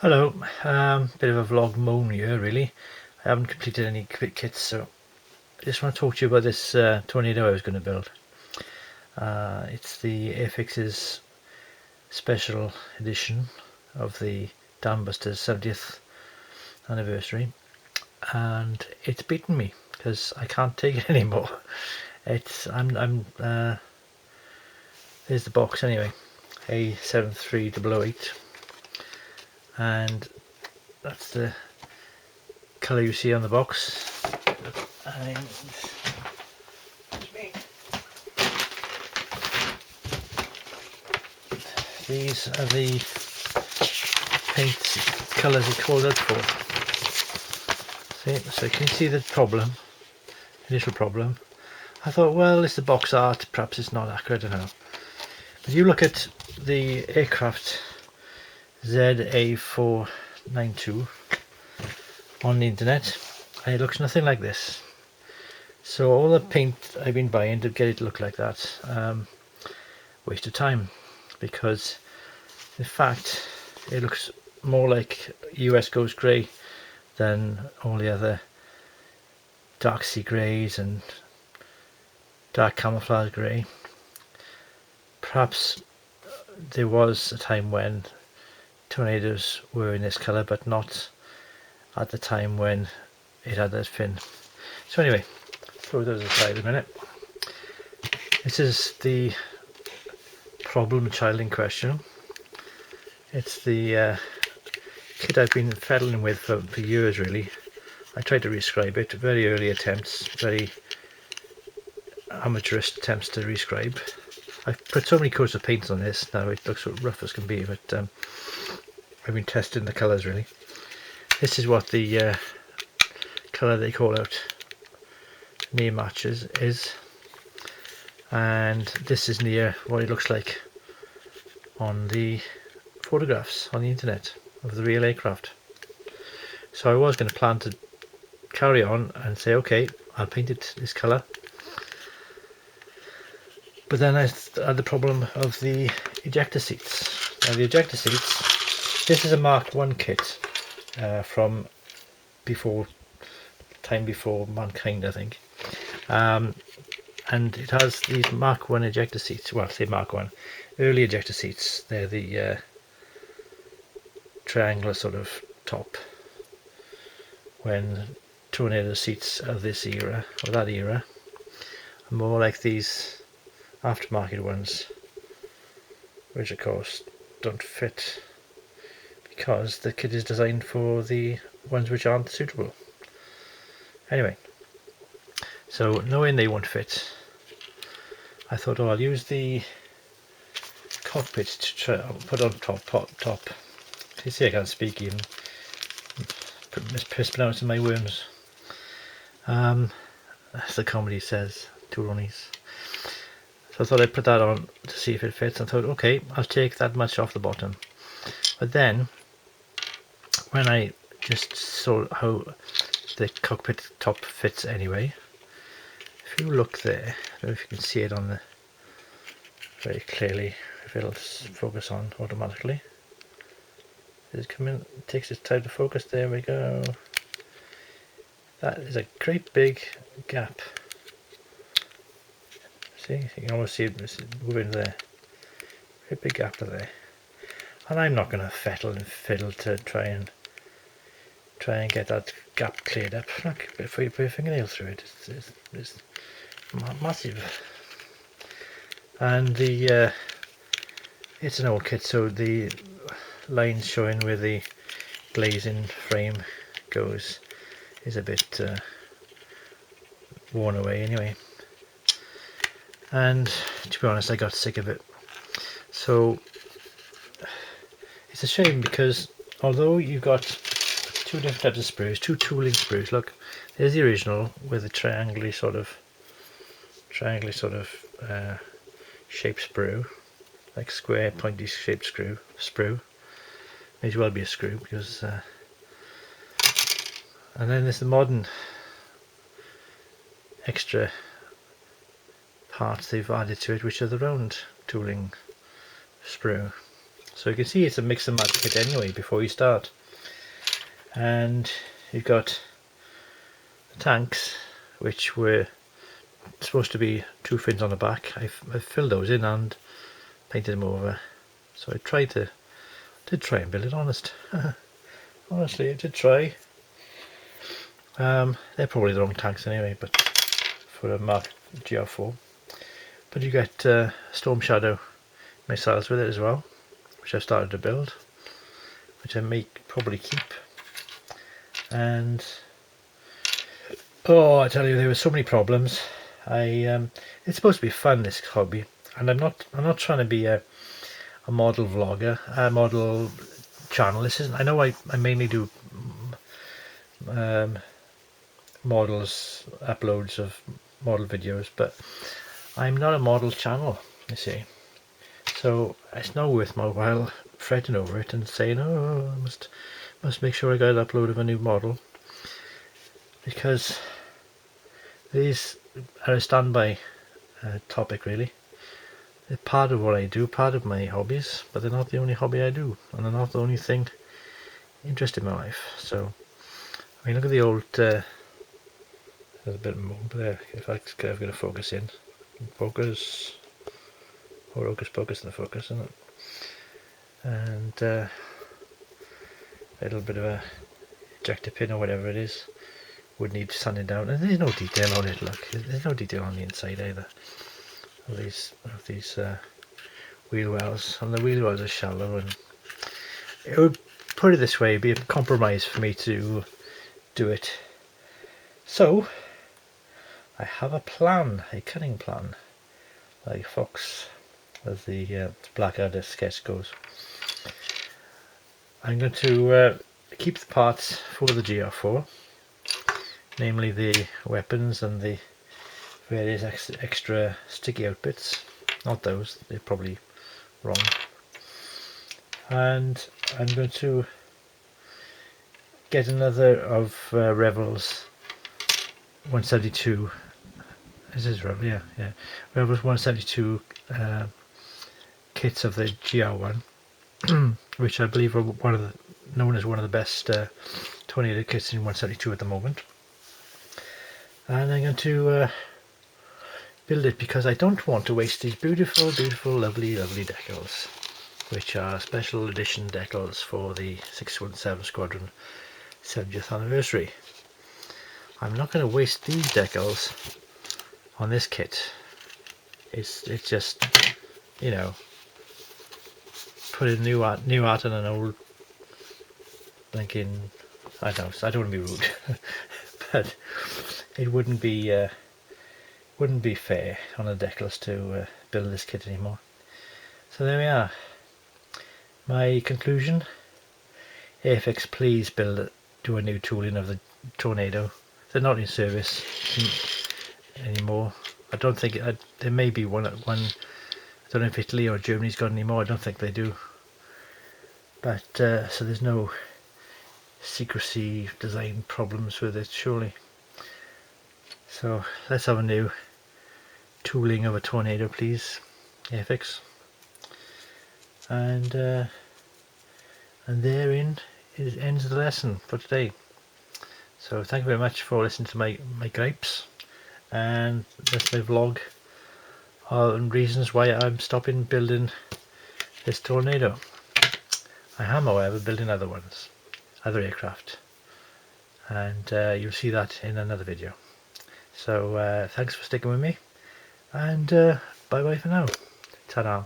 Hello, bit of a vlog moan here really. I haven't completed any kits, so I just want to talk to you about this tornado I was going to build. It's the Airfix's special edition of the Dambusters 70th anniversary, and it's beaten me because I can't take it anymore. There's the box anyway, A73008, and that's the colour you see on the box. And these are the paint colours he called out for. See, so you can see the problem, initial problem. I thought, well, it's the box art, perhaps it's not accurate, I don't know. But you look at the aircraft ZA492 on the internet, and it looks nothing like this. So all the paint I've been buying to get it to look like that, waste of time, because in fact it looks more like US Ghost Grey than all the other dark sea greys and dark camouflage grey. Perhaps there was a time when tornadoes were in this colour, but not at the time when it had that fin. So anyway, throw those aside a minute. This is the problem child in question. It's the kit I've been fiddling with for years really. I tried to rescribe it, very early attempts, very amateurish attempts to rescribe. I've put so many coats of paint on this now it looks so rough as can be, but I've been testing the colours really. This is what the colour they call out near matches is, and this is near what it looks like on the photographs on the internet of the real aircraft. So I was going to plan to carry on and say, okay, I'll paint it this colour, but then I had the problem of the ejector seats. Now the ejector seats, this is a Mark 1 kit from time before mankind, I think, and it has these Mark 1 ejector seats. Well, I say Mark 1, early ejector seats. They're the triangular sort of top, when tornado seats of this era or that era are more like these aftermarket ones, which of course don't fit because the kit is designed for the ones which aren't suitable. Anyway, so knowing they won't fit, I thought, oh, I'll use the cockpit to try put on top. You see I can't speak even, mispronouncing my words, as the comedy says, two Ronnies. So I thought I'd put that on to see if it fits. I thought, okay, I'll take that much off the bottom. But then, when I just saw how the cockpit top fits anyway, if you look there, I don't know if you can see it on the very clearly, if it'll focus on automatically. It takes its time to focus. There we go. That is a great big gap. See, you can almost see it moving there. Great big gap there. And I'm not going to fiddle to try and get that gap cleared up. Look, before you put your fingernail through it, it's massive. And the it's an old kit, so the lines showing where the glazing frame goes is a bit worn away anyway. And to be honest, I got sick of it. So it's a shame, because although you've got two different types of sprues, two tooling sprues. Look, there's the original with the triangular sort of shaped sprue, like square pointy shaped sprue. May as well be a screw, because and then there's the modern extra parts they've added to it, which are the round tooling sprue. So you can see it's a mix and match kit anyway before you start. And you've got the tanks, which were supposed to be 2 fins on the back. I've filled those in and painted them over. So I did try and build it, honestly I did try. They're probably the wrong tanks anyway, but for a Mark GR4. But you get Storm Shadow missiles with it as well, which I've started to build, which I may probably keep. And oh, I tell you, there were so many problems. It's supposed to be fun, this hobby, and I'm not trying to be a model vlogger, a model channel. This isn't. I know I mainly do models, uploads of model videos, but I'm not a model channel, you see. So it's not worth my while fretting over it and saying, oh, I must make sure I got an upload of a new model, because these are a standby topic really. They're part of what I do, part of my hobbies, but they're not the only hobby I do, and they're not the only thing interesting in my life. So, I mean, look at the old, there's a bit of moon there, if I'm going to focus in. Focus, or hocus pocus in the focus, isn't it? And a little bit of a ejector pin or whatever it is would need sanding down, and there's no detail on it. Look, there's no detail on the inside either of these wheel wells, and the wheel wells are shallow, and it would, put it this way, be a compromise for me to do it. So I have a plan, a cunning plan, like Fox, as the Blackadder sketch goes. I'm going to keep the parts for the GR4, namely the weapons and the various extra sticky outfits. Not those, they're probably wrong. And I'm going to get another of Rebels 172. This is Rebel, yeah. Rebels 172 kits of the GR1, which I believe are known as one of the best tornado kits in 172 at the moment. And I'm going to build it because I don't want to waste these beautiful, lovely decals, which are special edition decals for the 617 Squadron 70th anniversary. I'm not going to waste these decals on this kit. It's just, you know, putting new art on an old blinking, I don't want to be rude, but it wouldn't be fair on the decals to build this kit anymore. So there we are. My conclusion: Airfix, please do a new tooling of the Tornado. They're not in service anymore. I don't think there may be one. I don't know if Italy or Germany's got any more. I don't think they do. But so there's no secrecy design problems with it, surely. So let's have a new tooling of a Tornado, please, Airfix. And therein ends the lesson for today. So thank you very much for listening to my gripes, and that's my vlog on reasons why I'm stopping building this Tornado. I am, however, building other ones, other aircraft, and you'll see that in another video. So thanks for sticking with me, and bye bye for now. Ta-da.